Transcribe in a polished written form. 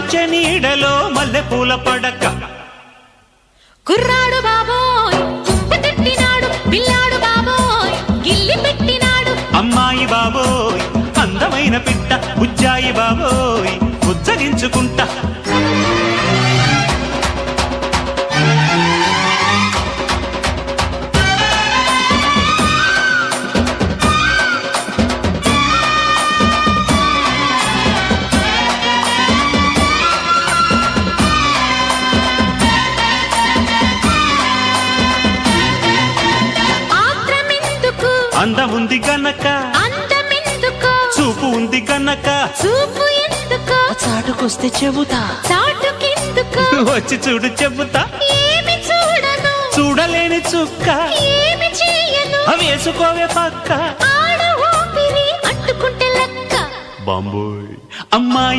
మంచె నీడలో మల్లెపూల పడక కుర్రాడు బాబోయ్ తిట్టినాడు పిల్లాడు బాబోయ్ గిల్లి పెట్టినాడు అమ్మాయి బాబోయ్ అందమైన పిట్ట బుజ్జాయి బాబోయ్ బుజ్జగించుకుంటా అందముంది గనక అందమెందుకు చూపు ఉంది గనక చూపు ఎందుకు చాటుకొస్తే చెబుతా చాటుకెందుకు వచ్చి చూడు చెబుతా ఏమి చూడను చూడలేని చుక్క ఏమి చేయను వేసుకోవే పక్క ఆడ ఊపిరి అంటుకుంటే లెక్క బాంబోయ్ అమ్మాయి